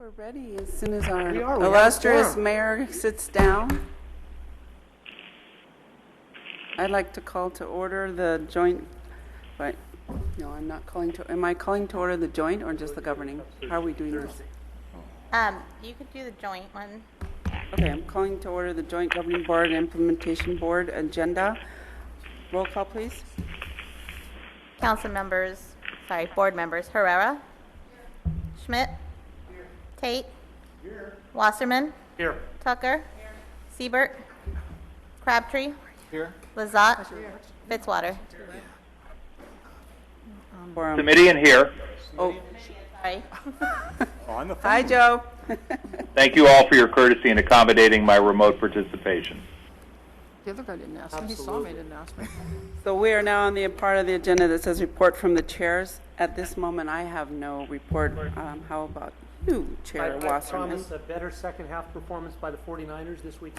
We're ready as soon as our We illustrious mayor sits down. I'd like to call to order the joint, but no, I'm not calling to, am I calling to order the joint or just the governing? How are we doing this? You could do the joint one. Okay, I'm calling to order the joint governing board and implementation board agenda. Roll call, please. Board members, Herrera. Schmidt. Tate. Wasserman. Here. Tucker. Siebert. Crabtree. Here. Lazat. Fitzwater. Quorum. Committee in here. Oh, Sorry. On the phone. hi, Joe. Thank you all for your courtesy in accommodating my remote participation. The other guy didn't ask me. He saw me, didn't ask me. So we are now on the part of the agenda that says report from the chairs. At this moment, I have no report. How about you, Chair I Wasserman? promise a better second half performance by the 49ers this week.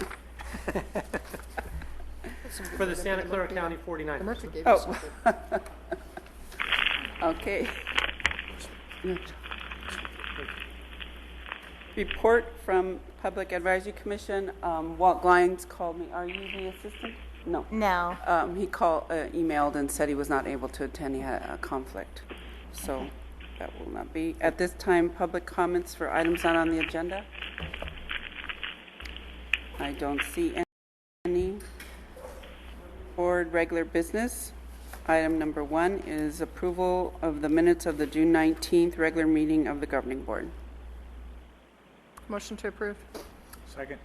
For the Santa Clara County 49ers. America gave us Oh. something. Okay. Report from Public Advisory Commission. Walt Glines called me. Are you the assistant? No. No. He emailed and said he was not able to attend. He had a conflict. So that will not be. At this time, public comments for items not on the agenda. I don't see any. Board regular business. Item number 1 is approval of the minutes of the June 19th regular meeting of the governing board. Motion to approve. Second.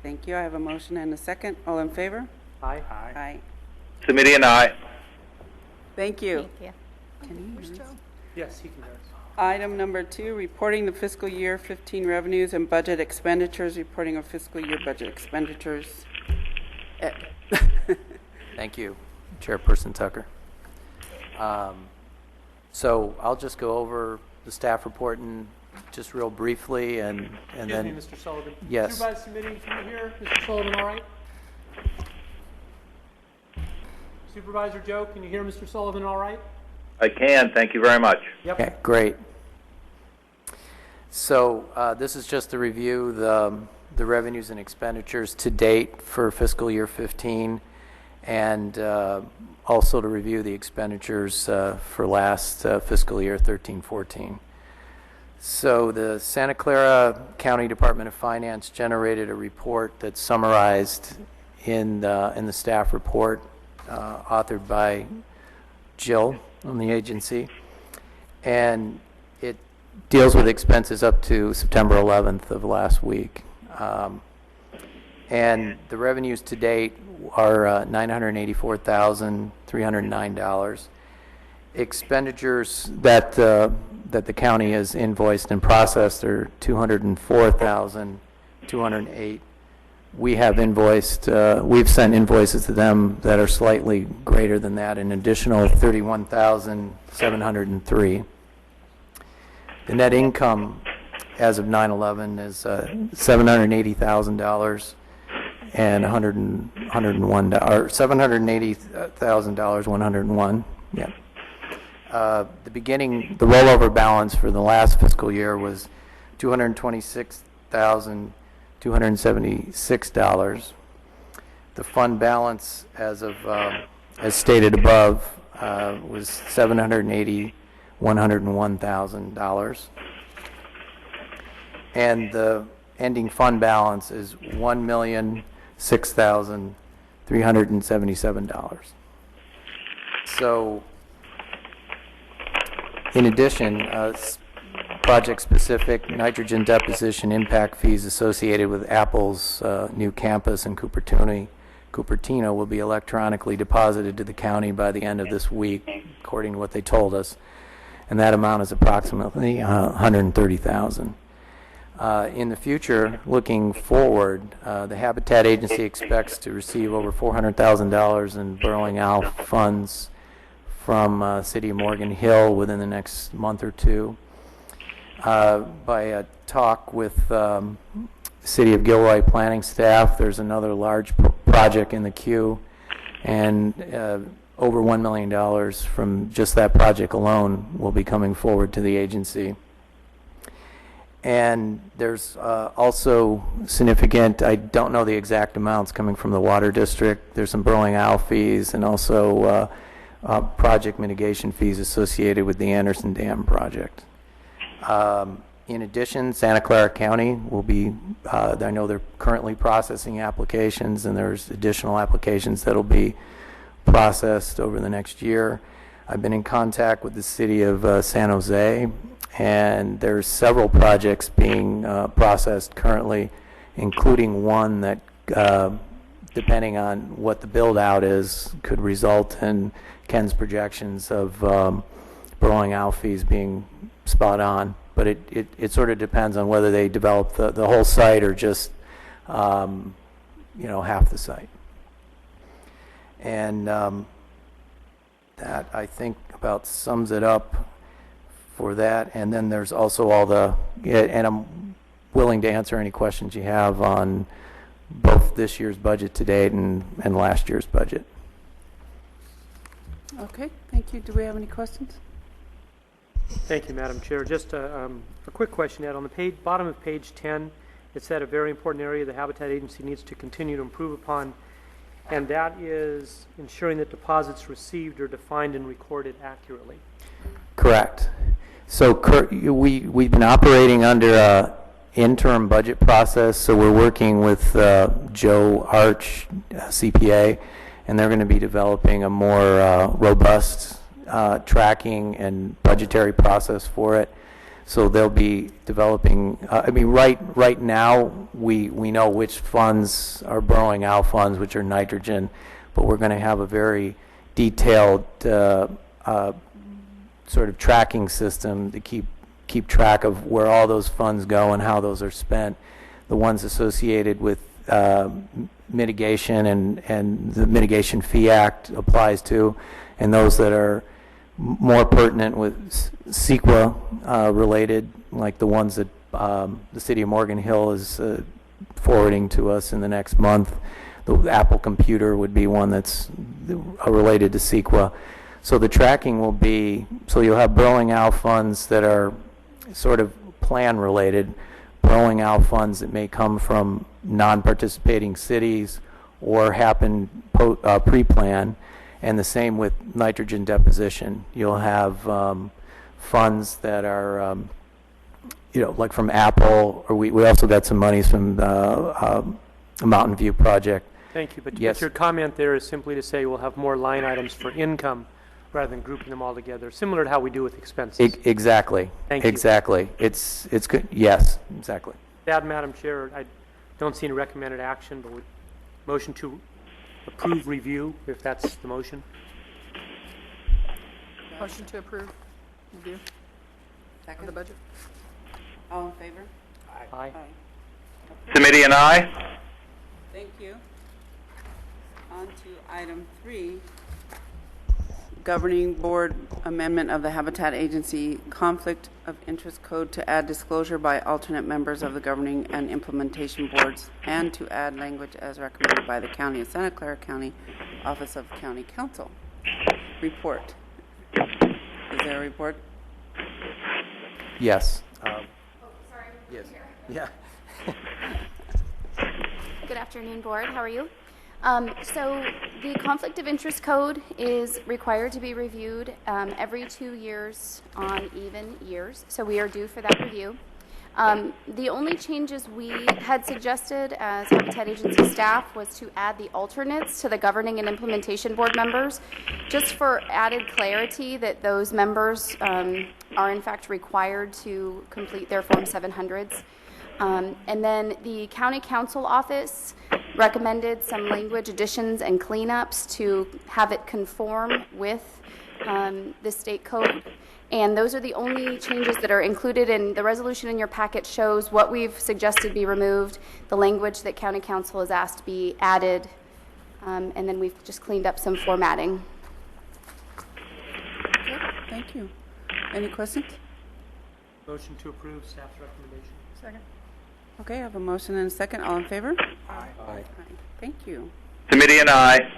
Thank you. I have a motion and a second. All in favor? Aye. Aye. Committee and I. Thank you. Thank you. Can you hear us? Yes, he can hear us. Item number 2, reporting the fiscal year 15 revenues and budget expenditures, reporting of fiscal year budget expenditures. Ed. Thank you, Chairperson Tucker. So I'll just go over the staff report and just real briefly, and Excuse then me, Mr. Sullivan. Yes. Supervisor Committee, can you hear Mr. Sullivan all right? Supervisor Joe, can you hear Mr. Sullivan all right? I can. Thank you very much. Yep. Okay, great. So this is just to review the revenues and expenditures to date for fiscal year 15, and also to review the expenditures for last fiscal year 13-14. So the Santa Clara County Department of Finance generated a report that's summarized in the staff report authored by Jill on the agency, and it deals with expenses up to September 11th of last week. And the revenues to date are $984,309. Expenditures that the county has invoiced and processed are $204,208. We have invoiced, we've sent invoices to them that are slightly greater than that, an additional $31,703. The net income as of 9/11 is $780,000 and $101, or $780,000, 101. Yeah. The rollover balance for the last fiscal year was $226,276. The fund balance, as stated above, was $781,001,000, and the ending fund balance is $1,006,377. So, in addition, project-specific nitrogen deposition impact fees associated with Apple's new campus in Cupertino will be electronically deposited to the county by the end of this week, according to what they told us, and that amount is approximately $130,000. In the future, looking forward, the Habitat Agency expects to receive over $400,000 in Burrowing Owl funds from City of Morgan Hill within the next month or two. By a talk with City of Gilroy planning staff, there's another large project in the queue, and over $1 million from just that project alone will be coming forward to the agency. And there's also significant, I don't know the exact amounts coming from the water district. There's some burrowing owl fees and also project mitigation fees associated with the Anderson Dam project. In addition, Santa Clara County will be, I know they're currently processing applications, and there's additional applications that'll be processed over the next year. I've been in contact with the city of San Jose, and there's several projects being processed currently, including one that, depending on what the build-out is, could result in Ken's projections of burrowing owl fees being spot on. But it sort of depends on whether they develop the whole site or just, half the site. And that, I think, about sums it up for that. And then there's also all and I'm willing to answer any questions you have on both this year's budget to date and last year's budget. Okay, thank you. Do we have any questions? Thank you, Madam Chair. Just a quick question, Ed. On the bottom of page 10, it said a very important area the Habitat Agency needs to continue to improve upon, and that is ensuring that deposits received are defined and recorded accurately. Correct. So we've been operating under a interim budget process, so we're working with Joe Arch, CPA, and they're going to be developing a more robust tracking and budgetary process for it. So they'll be developing, right now we know which funds are burrowing owl funds, which are nitrogen, but we're going to have a very detailed sort of tracking system to keep track of where all those funds go and how those are spent. The ones associated with mitigation and the Mitigation Fee Act applies to, and those that are more pertinent with CEQA related, like the ones that the city of Morgan Hill is forwarding to us in the next month. The Apple computer would be one that's related to CEQA. So the tracking will be, so you'll have burrowing owl funds that are sort of plan related, burrowing owl funds that may come from non-participating cities or happen pre-plan, and the same with nitrogen deposition. You'll have funds that are, like from Apple, or we also got some monies from the Mountain View project. Thank you. But Yes. your comment there is simply to say we'll have more line items for income rather than grouping them all together, similar to how we do with expenses. Exactly. Thank you. Exactly. It's good. Yes, exactly. That, Madam Chair, I don't see any recommended action, but would motion to approve review, if that's the motion. Motion to approve review of the Second. budget. All in favor? Aye. Committee and I. Thank you. On to item 3, Governing Board Amendment of the Habitat Agency Conflict of Interest Code to add disclosure by alternate members of the Governing and Implementation Boards and to add language as recommended by the County of Santa Clara County Office of County Counsel. Report. Is there a report? Yes. Sorry. Yes. Yeah. Good afternoon, Board. How are you? So the Conflict of Interest Code is required to be reviewed every 2 years on even years, so we are due for that review. The only changes we had suggested as Habitat Agency staff was to add the alternates to the Governing and Implementation Board members, just for added clarity that those members are in fact required to complete their Form 700s. And then the County Council Office recommended some language additions and cleanups to have it conform with the state code. And those are the only changes that are included in the resolution in your packet. Shows what we've suggested be removed, the language that County Council has asked be added, and then we've just cleaned up some formatting. Okay, thank you. Any questions? Motion to approve staff's recommendation. Second. Okay, I have a motion and a second. All in favor? Aye. Thank you. Committee and I.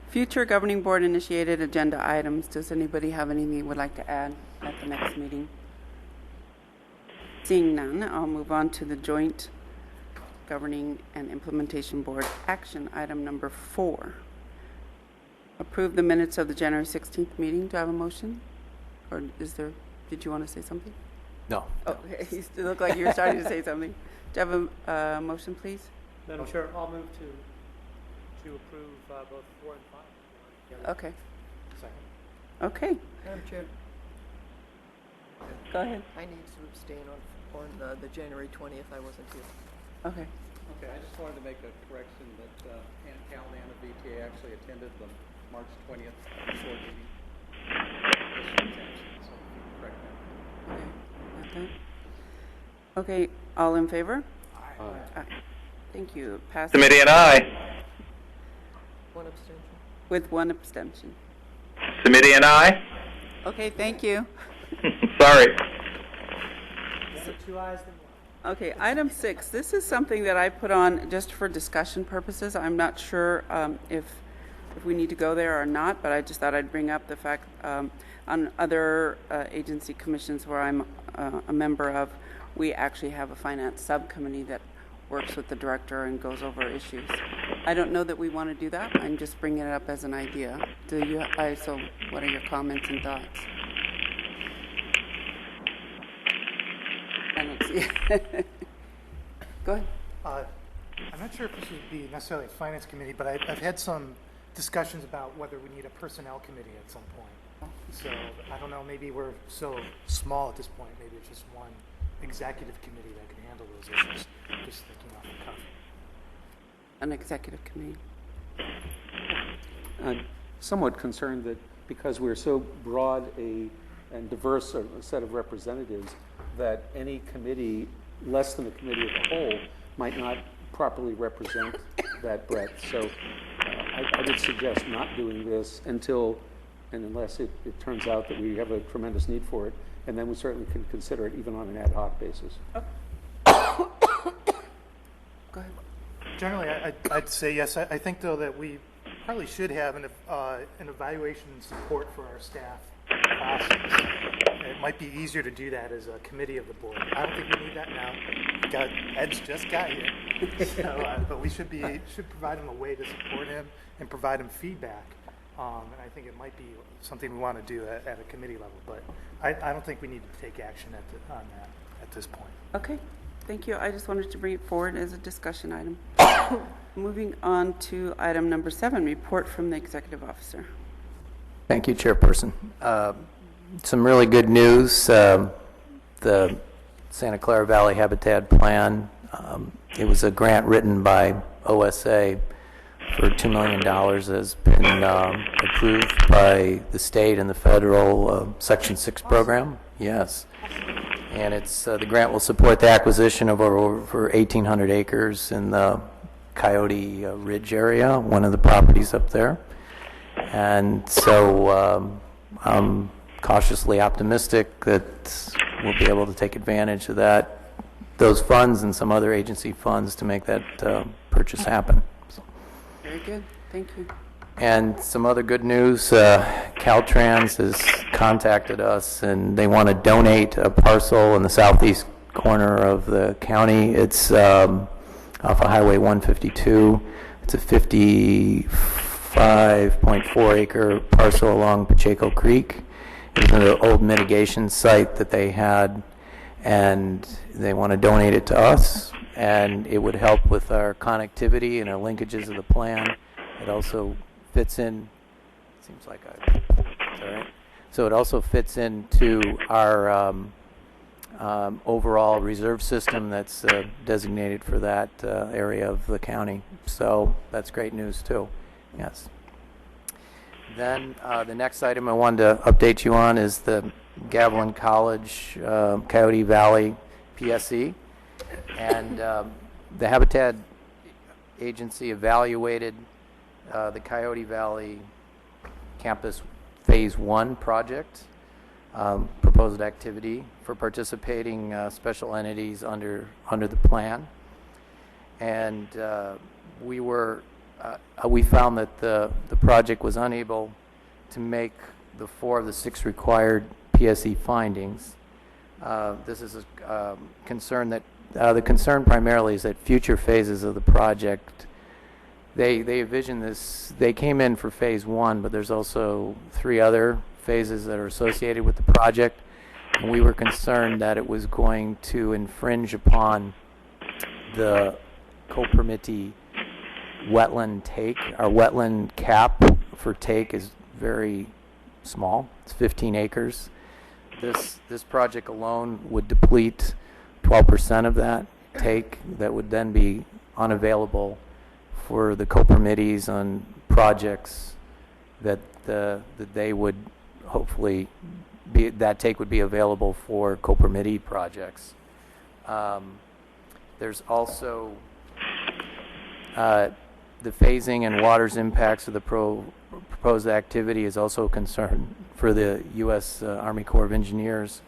Future Governing Board initiated agenda items. Does anybody have anything they would like to add at the next meeting? Seeing none, I'll move on to the Joint Governing and Implementation Board action item number 4. Approve the minutes of the January 16th meeting. Do I have a motion? Or did you want to say something? No. Oh, okay. You still look like you were starting to say something. Do you have a motion, please? Madam Chair, I'll move to approve both 4 and 5. Okay. Second. Okay. Madam Chair, Go ahead. I need to abstain on the January 20th. I wasn't here. Okay. Okay, I just wanted to make a correction that Callan of VTA actually attended the March 20th board meeting. So correct that. Okay. Got that. Okay. All in favor? Aye. Aye. Thank you. Passes Committee and I. One abstention. with one abstention. Committee and I. Okay. Thank you. Sorry. Better 2 ayes than 1. Okay, item 6. This is something that I put on just for discussion purposes. I'm not sure if we need to go there or not, but I just thought I'd bring up the fact on other agency commissions where I'm a member of, we actually have a finance subcommittee that works with the director and goes over issues. I don't know that we want to do that. I'm just bringing it up as an idea. So what are your comments and thoughts? I don't see it. Go ahead. I'm not sure if this would be necessarily a finance committee, but I've had some discussions about whether we need a personnel committee at some point. So I don't know, maybe we're so small at this point, maybe it's just one executive committee that can handle those issues. Just thinking off the cuff. An executive committee. I'm somewhat concerned that because we're so broad and diverse a set of representatives, that any committee, less than a committee as a whole, might not properly represent that breadth. So I would suggest not doing this unless it turns out that we have a tremendous need for it, and then we certainly can consider it even on an ad hoc basis. Go ahead. Generally, I'd say yes. I think, though, that we probably should have an evaluation and support for our staff process. It might be easier to do that as a committee of the board. I don't think we need that now. Ed's just got here, but we should provide him a way to support him and provide him feedback. And I think it might be something we want to do at a committee level. But I don't think we need to take action on that at this point. Okay, thank you. I just wanted to bring it forward as a discussion item. Moving on to item number 7, report from the executive officer. Thank you, Chairperson. Some really good news. The Santa Clara Valley Habitat Plan, it was a grant written by OSA for $2 million, has been approved by the state and the federal Section 6 program. Yes. And the grant will support the acquisition of over 1,800 acres in the Coyote Ridge area, one of the properties up there. And so I'm cautiously optimistic that we'll be able to take advantage of those funds and some other agency funds to make that purchase happen. So. Very good. Thank you. And some other good news, Caltrans has contacted us and they want to donate a parcel in the southeast corner of the county. It's off of Highway 152. It's a 55.4 acre parcel along Pacheco Creek. It was an old mitigation site that they had, and they want to donate it to us, and it would help with our connectivity and our linkages of the plan. It also fits in, seems like it's all right. So it also fits into our overall reserve system that's designated for that area of the county. So that's great news too. Yes. Then the next item I wanted to update you on is the Gavilan College Coyote Valley PSE. And the Habitat Agency evaluated the Coyote Valley Campus Phase 1 project, proposed activity for participating special entities under the plan. And we found that the project was unable to make the 4 of the 6 required PSE findings This is a concern that, the concern primarily is that future phases of the project, they envision this, they came in for phase 1, but there's also 3 other phases that are associated with the project, and we were concerned that it was going to infringe upon the co-permittee wetland take. Our wetland cap for take is very small. It's 15 acres. This project alone would deplete 12% of that take that would then be unavailable for the co-permittees on projects that they would hopefully be, that take would be available for co-permittee projects. There's also the phasing and water's impacts of the proposed activity is also a concern for the U.S. Army Corps of Engineers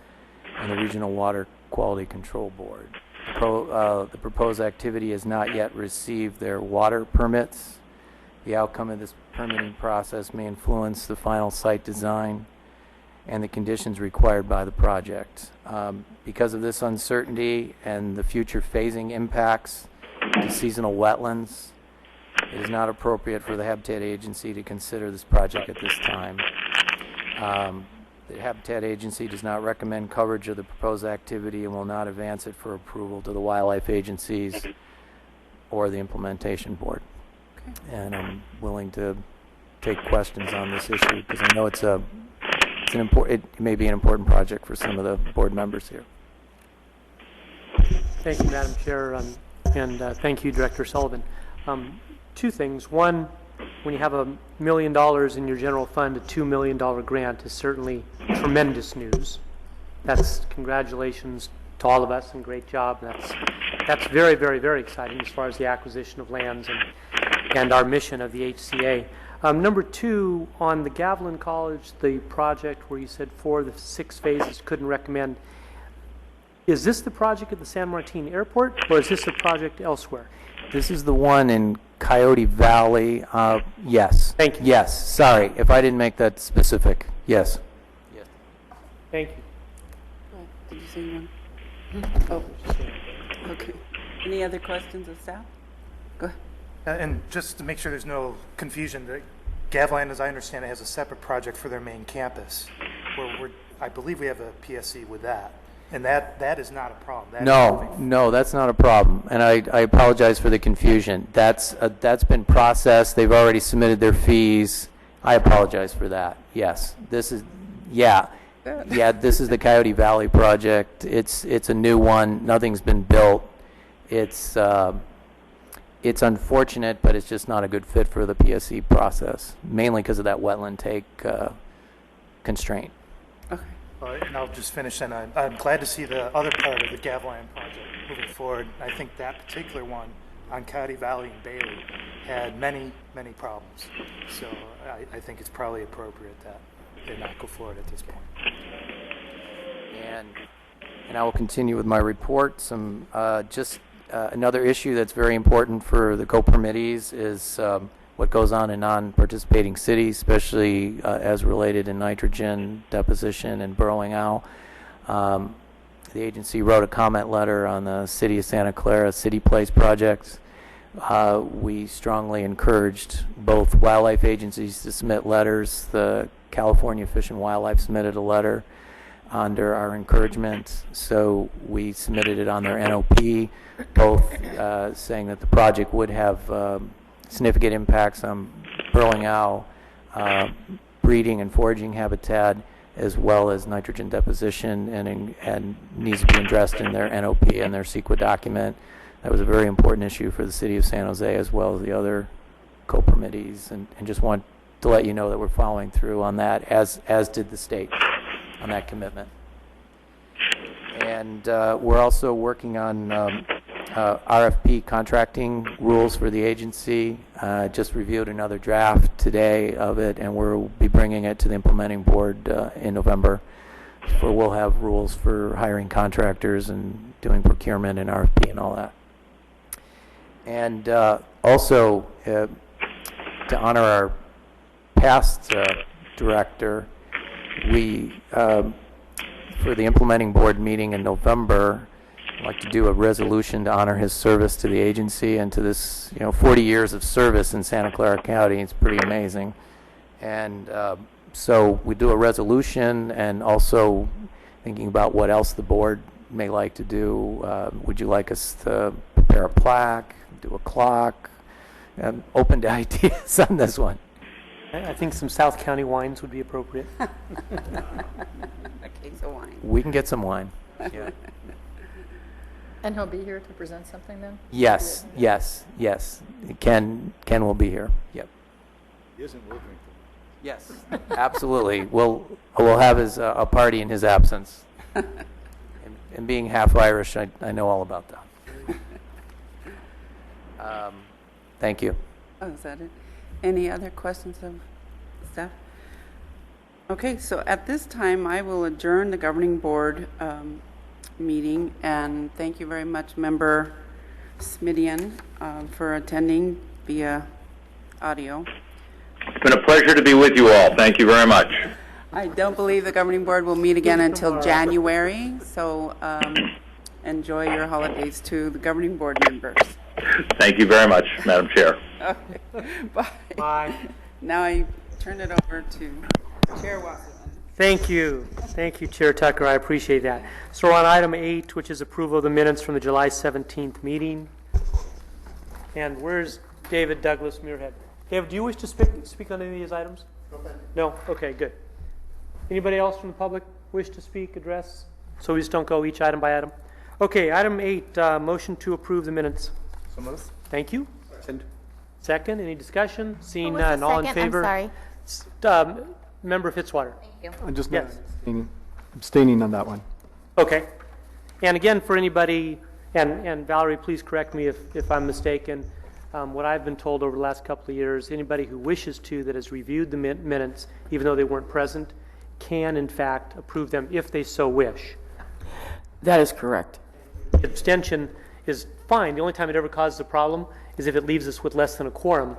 and the Regional Water Quality Control Board. The proposed activity has not yet received their water permits. The outcome of this permitting process may influence the final site design and the conditions required by the project. Because of this uncertainty and the future phasing impacts to seasonal wetlands, it is not appropriate for the Habitat Agency to consider this project at this time. The Habitat Agency does not recommend coverage of the proposed activity and will not advance it for approval to the wildlife agencies or the implementation board. Okay. And I'm willing to take questions on this issue because I know it may be an important project for some of the board members here. Thank you, Madam Chair, and thank you, Director Sullivan. 2 things. One, when you have $1 million in your general fund, a $2 million grant is certainly tremendous news. That's congratulations to all of us and great job. That's very, very, very exciting as far as the acquisition of lands and our mission of the HCA. Number 2, on the Gavilan College, the project where you said 4 of the 6 phases couldn't recommend, is this the project at the San Martin Airport or is this a project elsewhere? This is the one in Coyote Valley. Yes. Thank you. Yes. Sorry if I didn't make that specific. Yes. Yes. Thank you. Did you say one? Oh, okay. Any other questions of staff? Go ahead. And just to make sure there's no confusion, the Gavilan, as I understand it, has a separate project for their main campus, where I believe we have a PSC with that. And that is not a problem. No, that's not a problem. And I apologize for the confusion. That's been processed. They've already submitted their fees. I apologize for that. Yes, this is this is the Coyote Valley project. It's a new one. Nothing's been built. It's unfortunate, but it's just not a good fit for the PSC process, mainly because of that wetland take constraint. Okay. And I'll just finish, and I'm glad to see the other part of the Gavilan project moving forward. I think that particular one on Coyote Valley and Bailey had many, many problems. So I think it's probably appropriate that they not go forward at this point. And I will continue with my report. Another issue that's very important for the co-permittees is what goes on in non-participating cities, especially as related in nitrogen deposition and burrowing owl. The agency wrote a comment letter on the City of Santa Clara City Place projects. We strongly encouraged both wildlife agencies to submit letters. The California Fish and Wildlife submitted a letter under our encouragement, so we submitted it on their NOP, both saying that the project would have significant impacts on burrowing owl, breeding and foraging habitat, as well as nitrogen deposition, and needs to be addressed in their NOP and their CEQA document. That was a very important issue for the City of San Jose as well as the other co-permittees, and just want to let you know that we're following through on that, as did the state on that commitment. And we're also working on RFP contracting rules for the agency. Just reviewed another draft today of it, and we'll be bringing it to the implementing board in November, where we'll have rules for hiring contractors and doing procurement and RFP and all that. And also, to honor our past director, we for the implementing board meeting in November, I'd like to do a resolution to honor his service to the agency and to this, 40 years of service in Santa Clara County. It's pretty amazing. And so we do a resolution, and also thinking about what else the board may like to do. Would you like us to prepare a plaque, do a clock? I'm open to ideas on this one. I think some South County wines would be appropriate. A case of wine. We can get some wine. Yeah. And he'll be here to present something then? Yes. Ken will be here. Yep. Yes, and we'll drink them. Yes, absolutely. We'll have a party in his absence. And being half Irish, I know all about that. Thank you. Oh, is that it? Any other questions of staff? Okay, so at this time, I will adjourn the governing board meeting, and thank you very much, Member Smidian, for attending via audio. It's been a pleasure to be with you all. Thank you very much. I don't believe the governing board will meet again until January, so enjoy your holidays to the governing board members. Thank you very much, Madam Chair. Okay, bye. Bye. Now I turn it over to Chair Wasserman. Thank you, Chair Tucker. I appreciate that. So we're on item 8, which is approval of the minutes from the July 17th meeting. And where's David Douglas Muirhead? David, do you wish to speak on any of these items? No? Okay, good. Anybody else from the public wish to speak, address? So we just don't go each item by item? Okay, item 8, motion to approve the minutes. So moved. Thank you. Second, any discussion? Seeing What was none, the all in second? favor? I'm sorry. Member Fitzwater. Thank you. I'm just Yes. abstaining on that one. Okay. And again, for anybody, and Valerie, please correct me if I'm mistaken, what I've been told over the last couple of years, anybody who wishes to, that has reviewed the minutes, even though they weren't present, can in fact approve them if they so wish. That is correct. Abstention is fine. The only time it ever causes a problem is if it leaves us with less than a quorum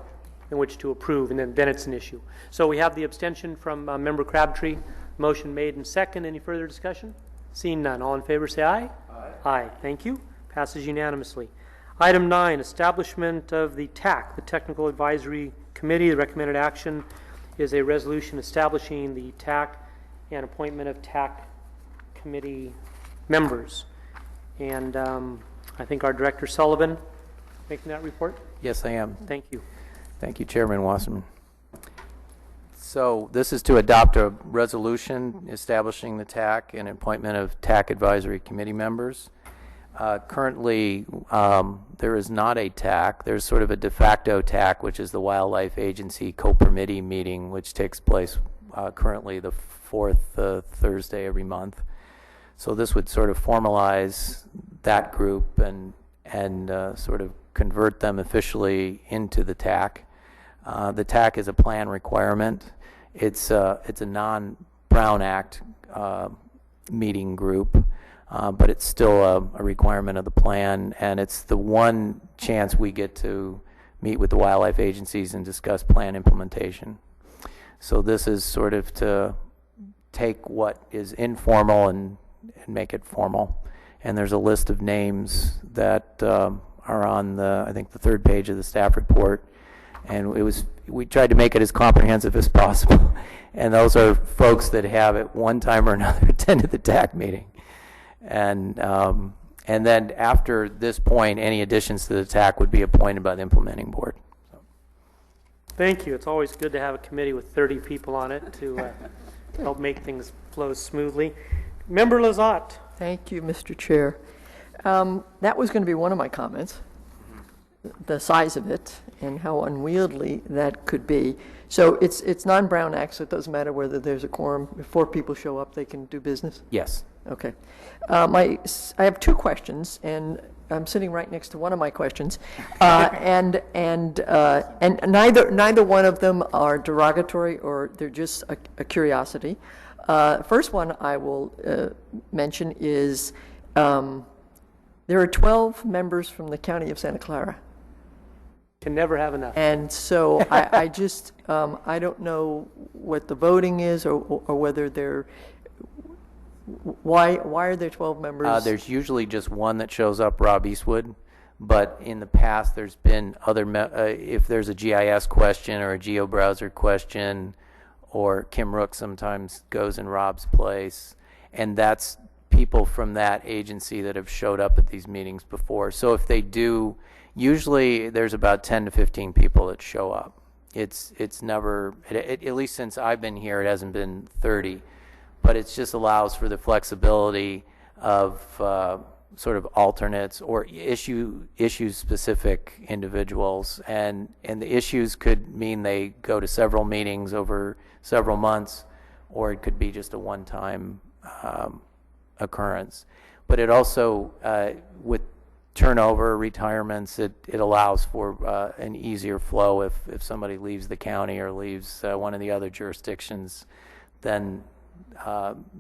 in which to approve, and then it's an issue. So we have the abstention from Member Crabtree. Motion made and second. Any further discussion? Seeing none. All in favor say aye. Aye. Aye. Thank you. Passes unanimously. Item 9, establishment of the TAC, the Technical Advisory Committee. The recommended action is a resolution establishing the TAC and appointment of TAC committee members. And I think our Director Sullivan making that report. Yes, I am. Thank you. Thank you, Chairman Wasserman. So this is to adopt a resolution establishing the TAC and appointment of TAC Advisory Committee members. Currently, there is not a TAC. There's sort of a de facto TAC, which is the Wildlife Agency co-permittee meeting, which takes place currently the fourth Thursday every month. So this would sort of formalize that group and sort of convert them officially into the TAC. The TAC is a plan requirement. It's a non-Brown Act meeting group, but it's still a requirement of the plan, and it's the one chance we get to meet with the wildlife agencies and discuss plan implementation. So this is sort of to take what is informal and make it formal. And there's a list of names that are on I think the third page of the staff report. And we tried to make it as comprehensive as possible. And those are folks that have at one time or another attended the TAC meeting. And then after this point, any additions to the TAC would be appointed by the implementing board. Thank you. It's always good to have a committee with 30 people on it to help make things flow smoothly. Member Lazat. Thank you, Mr. Chair. That was going to be one of my comments, the size of it and how unwieldy that could be. So it's non-Brown Act, so it doesn't matter whether there's a quorum. If 4 people show up, they can do business? Yes. Okay. I have 2 questions, and I'm sitting right next to one of my questions, and neither one of them are derogatory, or they're just a curiosity. First one I will mention is there are 12 members from the county of Santa Clara. Can never have enough. And so I just, I don't know what the voting is or whether they're, Why are there 12 members? There's usually just one that shows up, Rob Eastwood, but in the past there's been other, if there's a GIS question or a GeoBrowser question, or Kim Rook sometimes goes in Rob's place, and that's people from that agency that have showed up at these meetings before. So if they do, usually there's about 10 to 15 people that show up. It's never, at least since I've been here, it hasn't been 30. But it just allows for the flexibility of sort of alternates or issue-specific individuals, and the issues could mean they go to several meetings over several months, or it could be just a one-time occurrence. But it also, with turnover, retirements, it allows for an easier flow if somebody leaves the county or leaves one of the other jurisdictions, then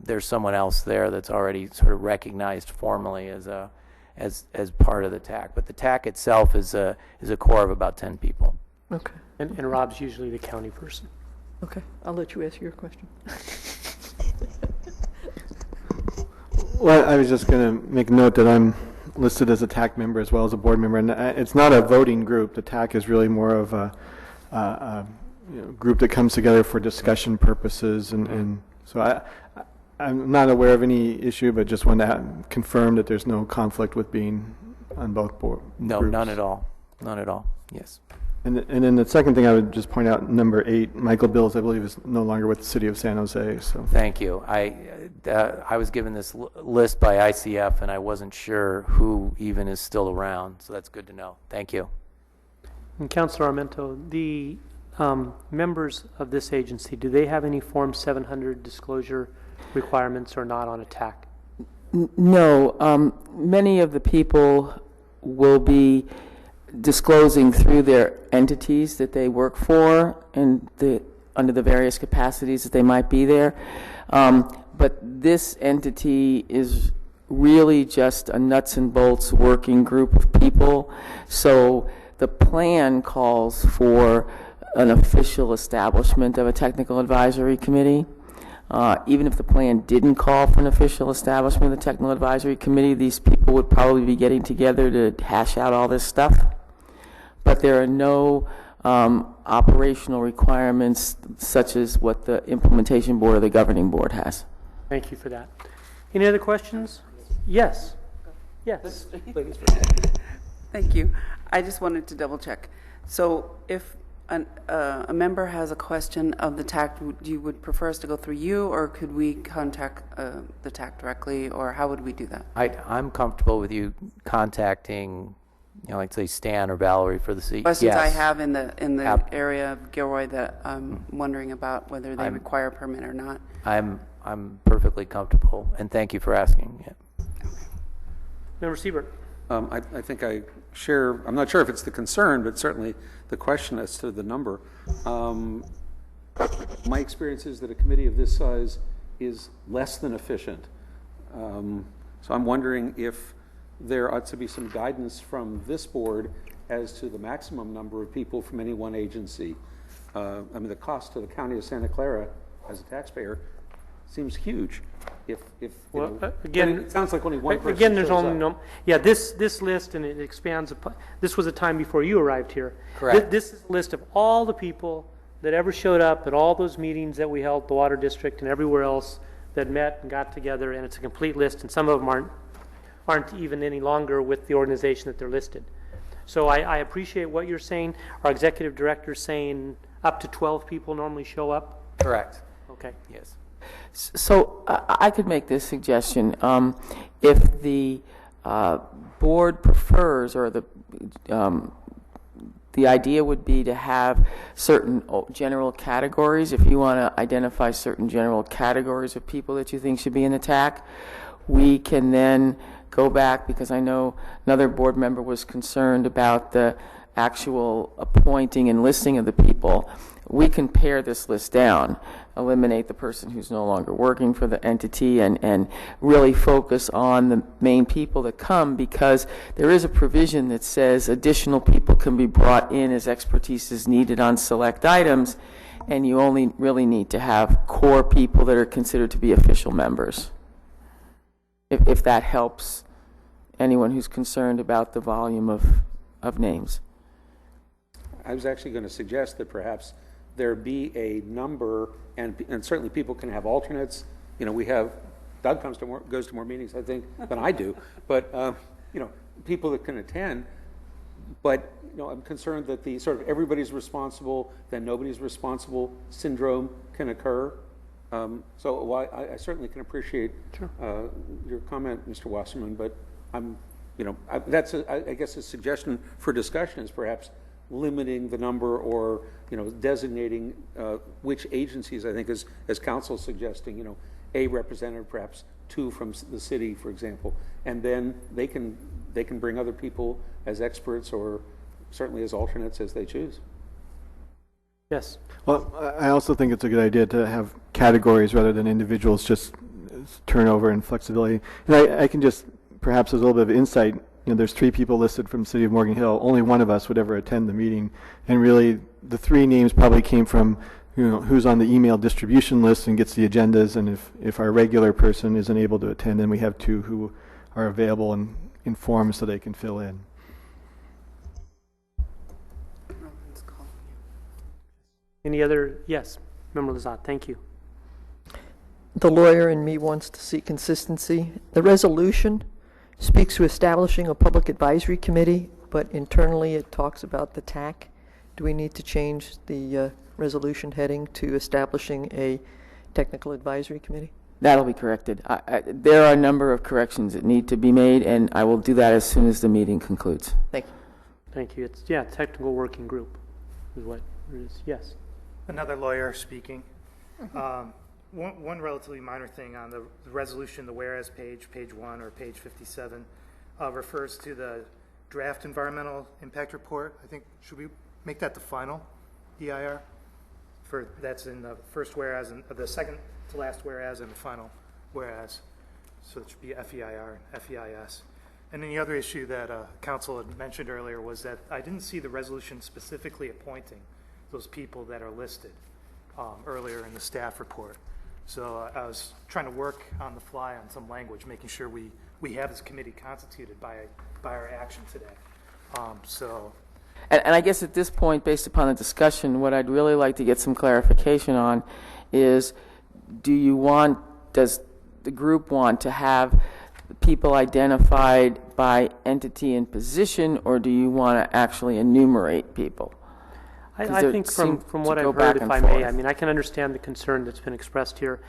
there's someone else there that's already sort of recognized formally as part of the TAC. But the TAC itself is a core of about 10 people. Okay. And Rob's usually the county person. Okay. I'll let you ask your question. Well, I was just going to make note that I'm listed as a TAC member as well as a board member, and it's not a voting group. The TAC is really more of a group that comes together for discussion purposes, and so I'm not aware of any issue, but just want to confirm that there's no conflict with being on both board No, groups. none at all. None at all. Yes. And then the second thing I would just point out, number 8, Michael Bills, I believe, is no longer with the city of San Jose. So Thank you. I was given this list by ICF, and I wasn't sure who even is still around, so that's good to know. Thank you. And Councilor Armento, the members of this agency, do they have any Form 700 disclosure requirements or not on attack? No. Many of the people will be disclosing through their entities that they work for and under the various capacities that they might be there. But this entity is really just a nuts and bolts working group of people. So the plan calls for an official establishment of a technical advisory committee. Even if the plan didn't call for an official establishment of the technical advisory committee, these people would probably be getting together to hash out all this stuff. But there are no operational requirements such as what the implementation board or the governing board has. Thank you for that. Any other questions? Yes. Yes. Thank you. I just wanted to double check. So if a member has a question of the TAC, you would prefer us to go through you, or could we contact the TAC directly, or how would we do that? I'm comfortable with you contacting, like say Stan or Valerie for the seat. Questions Yes. I have in the area of Gilroy that I'm wondering about whether they require a permit or not. I'm perfectly comfortable, and thank you for asking. Yeah. Member Siebert. I think I share, I'm not sure if it's the concern, but certainly the question as to the number. My experience is that a committee of this size is less than efficient. So I'm wondering if there ought to be some guidance from this board as to the maximum number of people from any one agency. I mean, the cost to the county of Santa Clara as a taxpayer seems huge. Again, it sounds like only one person again, there's shows only up. this list, and it expands upon, this was a time before you arrived here. Correct. This is a list of all the people that ever showed up at all those meetings that we held at the Water District and everywhere else that met and got together, and it's a complete list, and some of them aren't even any longer with the organization that they're listed. So I appreciate what you're saying. Our executive director's saying up to 12 people normally show up. Correct. Okay. Yes. So I could make this suggestion. If the board prefers, or the idea would be to have certain general categories. If you want to identify certain general categories of people that you think should be in the TAC, we can then go back, because I know another board member was concerned about the actual appointing and listing of the people. We can pare this list down, eliminate the person who's no longer working for the entity, and really focus on the main people that come, because there is a provision that says additional people can be brought in as expertise is needed on select items, and you only really need to have core people that are considered to be official members. if that helps anyone who's concerned about the volume of names. I was actually going to suggest that perhaps there be a number, and certainly people can have alternates. You know, we have, Doug goes to more meetings, I think, than I do, but, you know, people that can attend. But, you know, I'm concerned that the sort of everybody's responsible, then nobody's responsible syndrome can occur. So I certainly can appreciate your comment, Mr. Wasserman, but I'm, you know, that's, I guess, a suggestion for discussion is perhaps limiting the number or, you know, designating which agencies, I think, as council suggesting, you know, a representative, perhaps 2 from the city, for example, and then they can bring other people as experts or certainly as alternates as they choose. Yes. Well, I also think it's a good idea to have categories rather than individuals, just turnover and flexibility. And I can just, perhaps as a little bit of insight, you know, there's 3 people listed from the city of Morgan Hill. Only one of us would ever attend the meeting. And really, the 3 names probably came from, you know, who's on the email distribution list and gets the agendas. And if our regular person isn't able to attend, then we have 2 who are available and informed so they can fill in. Any other? Yes, Member Lazat, thank you. The lawyer in me wants to see consistency. The resolution speaks to establishing a public advisory committee, but internally it talks about the TAC. Do we need to change the resolution heading to establishing a technical advisory committee? That'll be corrected. There are a number of corrections that need to be made, and I will do that as soon as the meeting concludes. Thank you. Thank you. It's, yeah, technical working group is what it is. Yes. Another lawyer speaking. One relatively minor thing on the resolution, the whereas page 1 or page 57, refers to the draft environmental impact report. I think, should we make that the final EIR? That's in the first whereas, and the second to last whereas, and the final whereas. So it should be FEIR and FEIS. And then the other issue that council had mentioned earlier was that I didn't see the resolution specifically appointing those people that are listed earlier in the staff report. So I was trying to work on the fly on some language, making sure we have this committee constituted by our action today. And I guess at this point, based upon the discussion, what I'd really like to get some clarification on is, does the group want to have people identified by entity and position, or do you want to actually enumerate people? I think from what I've heard, if I may, I mean, I can understand the concern that's been expressed here.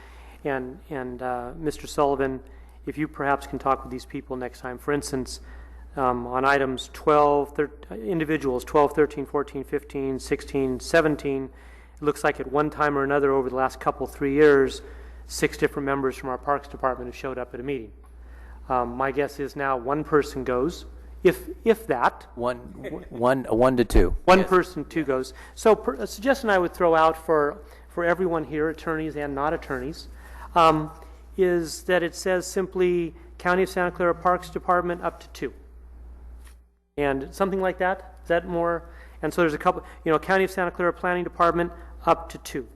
And Mr. Sullivan, if you perhaps can talk with these people next time. For instance, on items 12, individuals 12, 13, 14, 15, 16, 17, it looks like at one time or another over the last 3 years, 6 different members from our Parks Department have showed up at a meeting. My guess is now one person goes. If that. One to two. One person, 2 goes. So a suggestion I would throw out for everyone here, attorneys and not attorneys, is that it says simply County of Santa Clara Parks Department up to 2. And something like that. Is that more? And so there's a couple, County of Santa Clara Planning Department up to 2.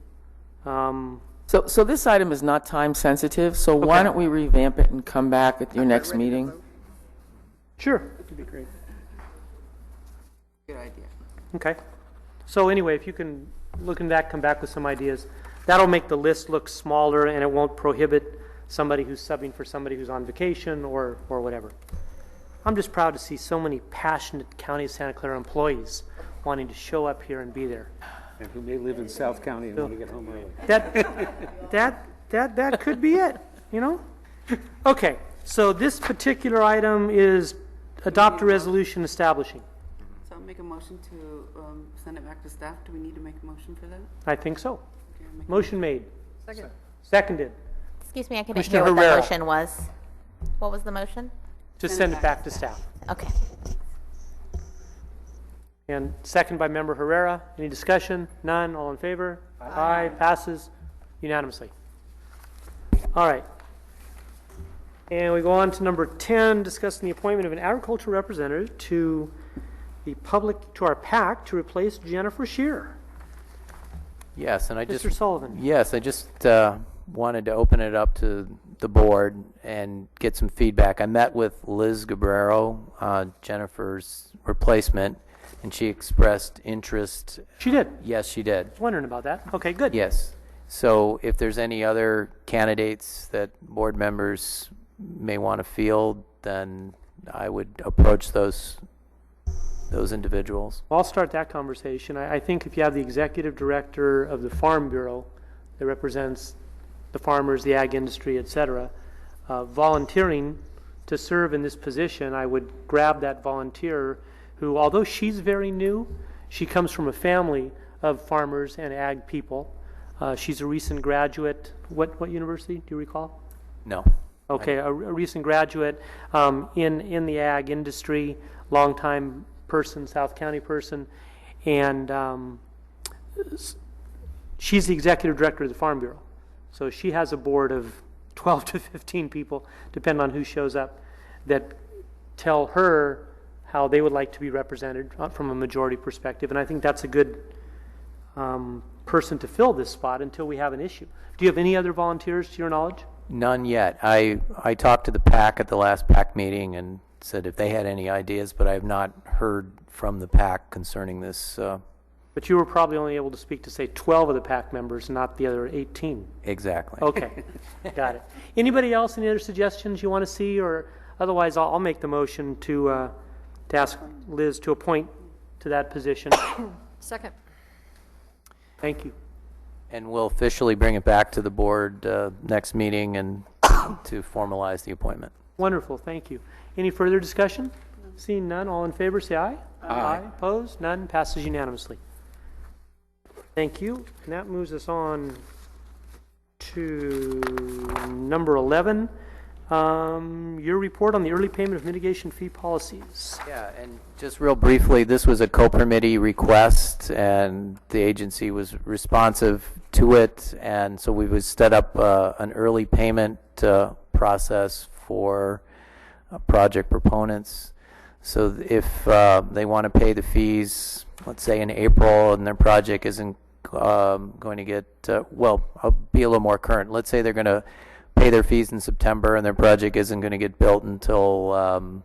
So this item is not time sensitive, so okay. Why don't we revamp it and come back at your next meeting? Sure. That would be great. Good idea. Okay. So anyway, if you can look into that, come back with some ideas. That'll make the list look smaller, and it won't prohibit somebody who's subbing for somebody who's on vacation or whatever. I'm just proud to see so many passionate County of Santa Clara employees wanting to show up here and be there. And who may live in South County and want to get home early. That could be it, Okay. So this particular item is adopt a resolution establishing. So I'll make a motion to send it back to staff. Do we need to make a motion for that? I think so. Okay, motion made. Second. Seconded. Excuse me, I couldn't hear what the motion was. What was the motion? Just send it back to staff. Okay. And second by Member Herrera. Any discussion? None. All in favor? Aye. Passes unanimously. All right. And we go on to number 10, discussing the appointment of an agricultural representative to our PAC to replace Jennifer Shearer. Yes, and Mr. Sullivan. Yes, I just wanted to open it up to the board and get some feedback. I met with Liz Gabrero, Jennifer's replacement, and she expressed interest. She did? Yes, she did. I was wondering about that. Okay, good. Yes. So if there's any other candidates that board members may want to field, then I would approach those individuals. Well, I'll start that conversation. I think if you have the executive director of the Farm Bureau that represents the farmers, the ag industry, et cetera, volunteering to serve in this position, I would grab that volunteer who, although she's very new, she comes from a family of farmers and ag people. She's a recent graduate. What university, do you recall? No. Okay, a recent graduate in the ag industry, longtime person, South County person, and she's the executive director of the Farm Bureau. So she has a board of 12 to 15 people, depending on who shows up, that tell her how they would like to be represented from a majority perspective. And I think that's a good person to fill this spot until we have an issue. Do you have any other volunteers to your knowledge? None yet. I talked to the PAC at the last PAC meeting and said if they had any ideas, but I have not heard from the PAC concerning this. But you were probably only able to speak to, say, 12 of the PAC members, not the other 18. Exactly. Okay, got it. Anybody else, any other suggestions you want to see? Or otherwise, I'll make the motion to ask Liz to appoint to that position. Second. Thank you. And we'll officially bring it back to the board next meeting and to formalize the appointment. Wonderful, thank you. Any further discussion? Seeing none, all in favor, say aye. Aye. Opposed? None. Passes unanimously. Thank you. And that moves us on to number 11. Your report on the early payment of mitigation fee policies. Yeah, and just real briefly, this was a co-permittee request, and the agency was responsive to it, and so we would set up an early payment process for project proponents. So if they want to pay the fees, let's say in April, and their project isn't going to get, well, I'll be a little more current. Let's say they're going to pay their fees in September and their project isn't going to get built until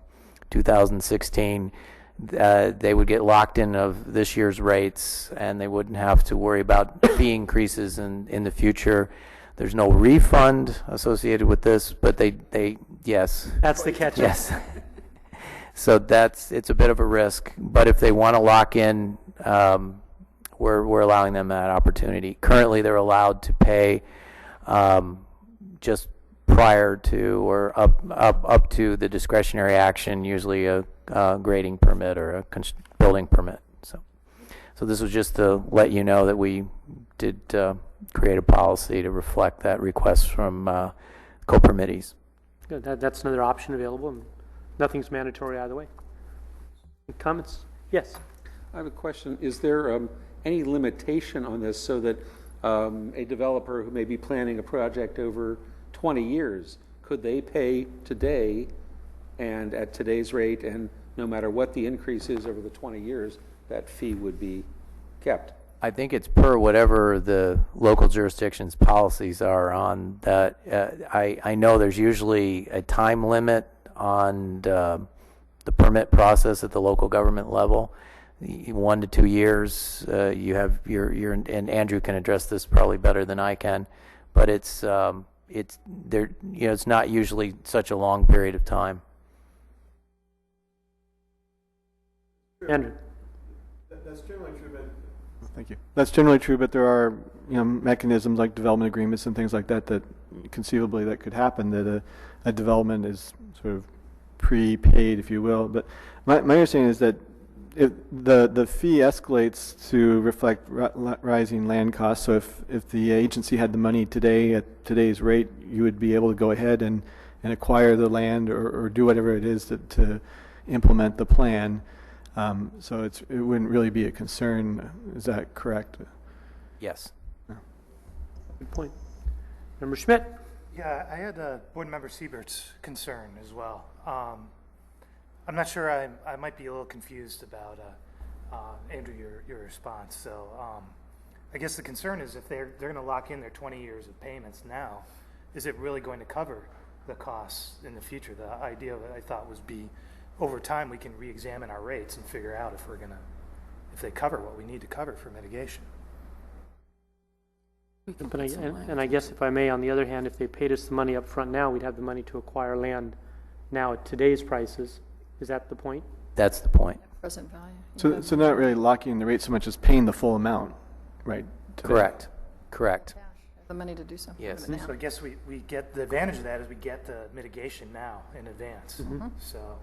2016, they would get locked in of this year's rates and they wouldn't have to worry about fee increases in the future. There's no refund associated with this, but they yes. That's the catch. Yes. So it's a bit of a risk, but if they want to lock in, we're allowing them that opportunity. Currently, they're allowed to pay just prior to or up to the discretionary action, usually a grading permit or a building permit. So this was just to let you know that we did create a policy to reflect that request from co-permittees. Good. That's another option available. And nothing's mandatory either way. Comments? Yes. I have a question. Is there any limitation on this so that a developer who may be planning a project over 20 years, could they pay today and at today's rate, and no matter what the increase is over the 20 years, that fee would be kept? I think it's per whatever the local jurisdiction's policies are on that. I know there's usually a time limit on the permit process at the local government level. 1 to 2 years. You have your and Andrew can address this probably better than I can, but it's there. It's not usually such a long period of time. Andrew. That's generally true, but thank you. That's generally true, but there are mechanisms like development agreements and things like that that conceivably that could happen, that a development is sort of prepaid, if you will. But my understanding is that if the fee escalates to reflect rising land costs. So if the agency had the money today at today's rate, you would be able to go ahead and acquire the land or do whatever it is to implement the plan. So it wouldn't really be a concern. Is that correct? Yes. Good point. Member Schmidt. Yeah, I had Board Member Siebert's concern as well. I'm not sure. I might be a little confused about Andrew, your response. So I guess the concern is if they're going to lock in their 20 years of payments now, is it really going to cover the costs in the future? The idea of it, I thought, was over time we can re-examine our rates and figure out if they cover what we need to cover for mitigation. But I guess if I may, on the other hand, if they paid us the money up front now, we'd have the money to acquire land now at today's prices. Is that the point? That's the point. Present value. So not really locking in the rate so much as paying the full amount, right? today? Correct. The money to do something. Yes. with it now. So I guess we get the advantage of that is we get the mitigation now in advance. So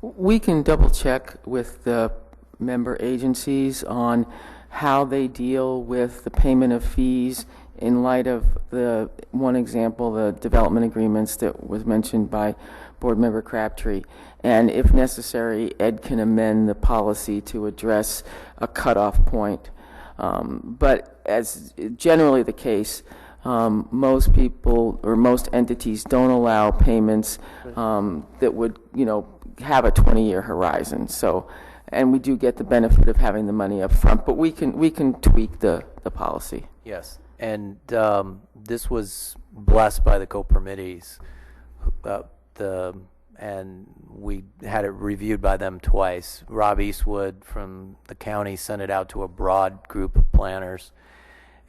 We can double check with the member agencies on how they deal with the payment of fees in light of the one example, the development agreements that was mentioned by Board Member Crabtree. And if necessary, Ed can amend the policy to address a cutoff point. But as generally the case, most people or most entities don't allow payments that would, have a 20-year horizon. So, and we do get the benefit of having the money up front, but we can tweak the policy. Yes, and this was blessed by the co-permittees, and we had it reviewed by them twice. Rob Eastwood from the county sent it out to a broad group of planners,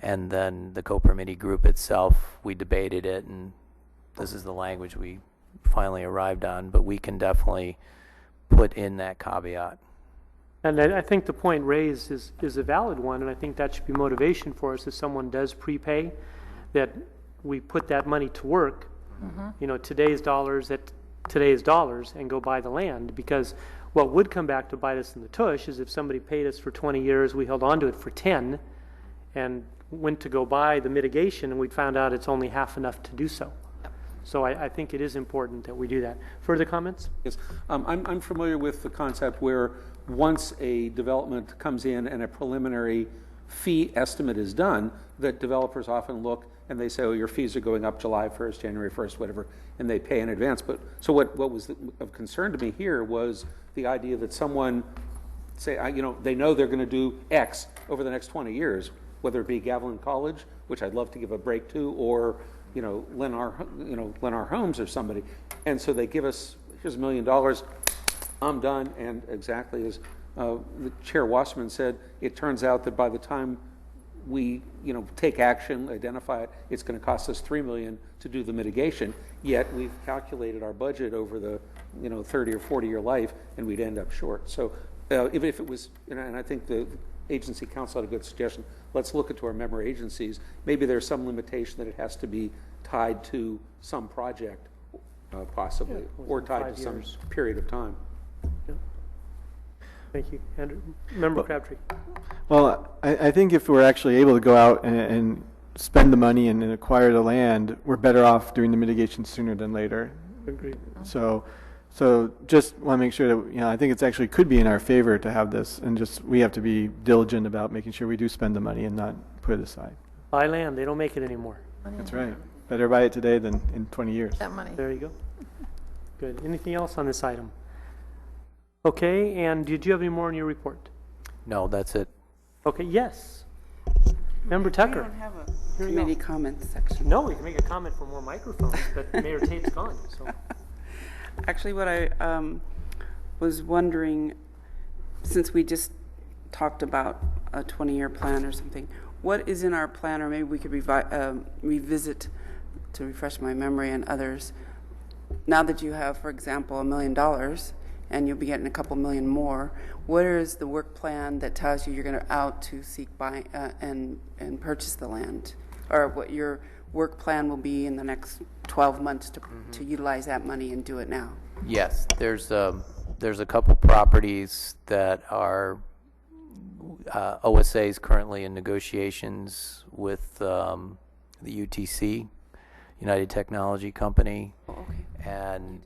and then the co-permittee group itself, we debated it, and this is the language we finally arrived on, but we can definitely put in that caveat. And I think the point raised is a valid one, and I think that should be motivation for us if someone does prepay, that we put that money to work, today's dollars at today's dollars, and go buy the land. Because what would come back to bite us in the tush is if somebody paid us for 20 years, we held on to it for 10, and went to go buy the mitigation, and we found out it's only half enough to do so. So I think it is important that we do that. Further comments? Yes, I'm familiar with the concept where once a development comes in and a preliminary fee estimate is done, that developers often look and they say, oh, your fees are going up July 1st, January 1st, whatever, and they pay in advance. But so what was of concern to me here was the idea that someone say, they know they're going to do X over the next 20 years, whether it be Gavilan College, which I'd love to give a break to, or Lennar Homes or somebody, and so they give us, here's $1 million, I'm done, and exactly as the Chair Wasserman said, it turns out that by the time we take action, identify it, it's going to cost us $3 million to do the mitigation. Yet we've calculated our budget over the 30 or 40 year life, and we'd end up short. So if it was, and I think the agency council had a good suggestion. Let's look into our member agencies. Maybe there's some limitation that it has to be tied to some project, possibly, or tied to some period of time. Yeah. Thank you. Andrew, Member Crabtree. Well, I think if we're actually able to go out and spend the money and acquire the land, we're better off doing the mitigation sooner than later. Agreed. So just want to make sure that, I think it's actually could be in our favor to have this, and just we have to be diligent about making sure we do spend the money and not put it aside. Buy land. They don't make it anymore. That's right. Better buy it today than in 20 years. That money. There you go. Good. Anything else on this item? Okay, and did you have any more in your report? No, that's it. Okay, yes. Member Tucker. We don't have a committee comments section. No, we can make a comment for more microphones, but Mayor Tate's gone, so. Actually, what I was wondering, since we just talked about a 20-year plan or something, what is in our plan, or maybe we could revisit to refresh my memory and others, now that you have, for example, $1 million, and you'll be getting a couple million more, what is the work plan that tells you you're going to out to seek buy and purchase the land, or what your work plan will be in the next 12 months to utilize that money and do it now? Yes, there's a couple properties that are OSA is currently in negotiations with the UTC, United Technology Company, and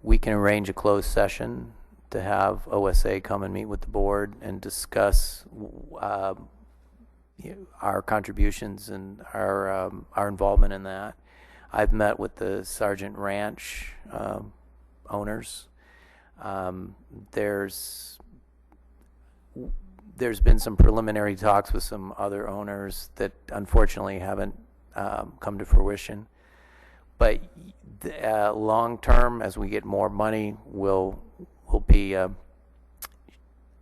we can arrange a closed session to have OSA come and meet with the board and discuss our contributions and our involvement in that. I've met with the Sargent Ranch owners. There's been some preliminary talks with some other owners that unfortunately haven't come to fruition. But long term, as we get more money, we'll be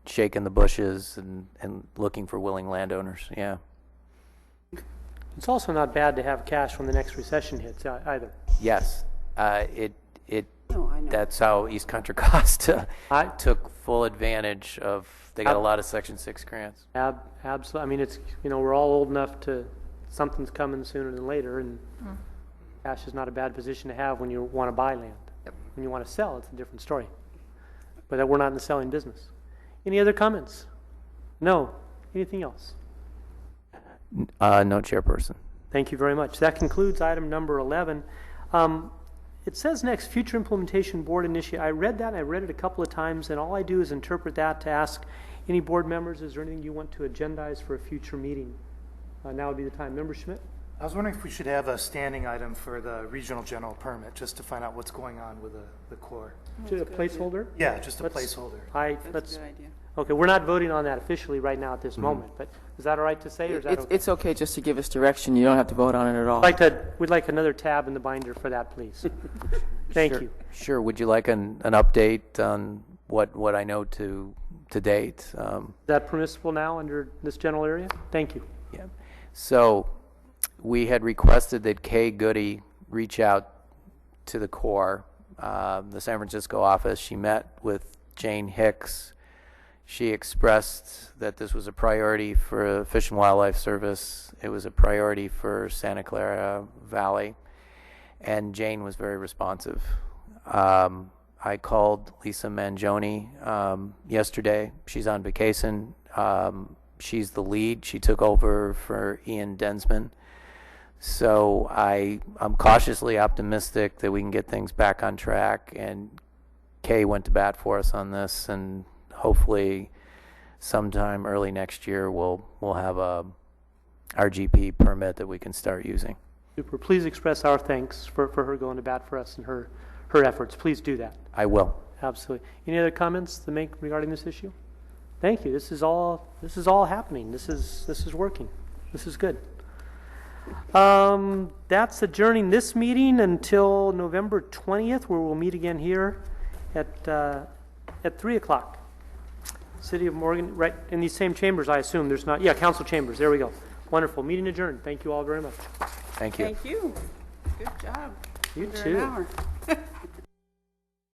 shaking the bushes and looking for willing landowners. Yeah. It's also not bad to have cash when the next recession hits either. Yes. No, I know. That's how East Contra Costa took full advantage of. They got a lot of Section 6 grants. Absolutely. I mean, it's, we're all old enough to, something's coming sooner than later, and cash is not a bad position to have when you want to buy land. Yep. When you want to sell, it's a different story. But we're not in the selling business. Any other comments? No. Anything else? No, Chairperson. Thank you very much. That concludes item number 11. It says next, future implementation board initiative. I read that, and I read it a couple of times, and all I do is interpret that to ask any board members, is there anything you want to agendize for a future meeting? Now would be the time. Member Schmidt? I was wondering if we should have a standing item for the regional general permit, just to find out what's going on with the Corps. A placeholder? Yeah, just a placeholder. That's a good idea. Okay, we're not voting on that officially right now at this moment, but is that all right to say, or is that okay? It's okay just to give us direction. You don't have to vote on it at all. We'd like another tab in the binder for that, please. Thank you. Sure. Would you like an update on what I know to date? Is that permissible now under this general area? Thank you. Yeah. So we had requested that Kay Goody reach out to the Corps, the San Francisco office. She met with Jane Hicks. She expressed that this was a priority for Fish and Wildlife Service. It was a priority for Santa Clara Valley, and Jane was very responsive. I called Lisa Mangione yesterday. She's on vacation. She's the lead. She took over for Ian Densman. So I'm cautiously optimistic that we can get things back on track, and Kay went to bat for us on this, and hopefully sometime early next year we'll have a RGP permit that we can start using. Super. Please express our thanks for her going to bat for us and her efforts. Please do that. I will. Absolutely. Any other comments to make regarding this issue? Thank you. This is all happening. This is working. This is good. That's adjourning this meeting until November 20th, where we'll meet again here at 3 o'clock. City of Morgan, right in these same chambers, I assume. There's not, council chambers. There we go. Wonderful. Meeting adjourned. Thank you all very much. Thank you. Thank you. Good job. You Under too. an hour.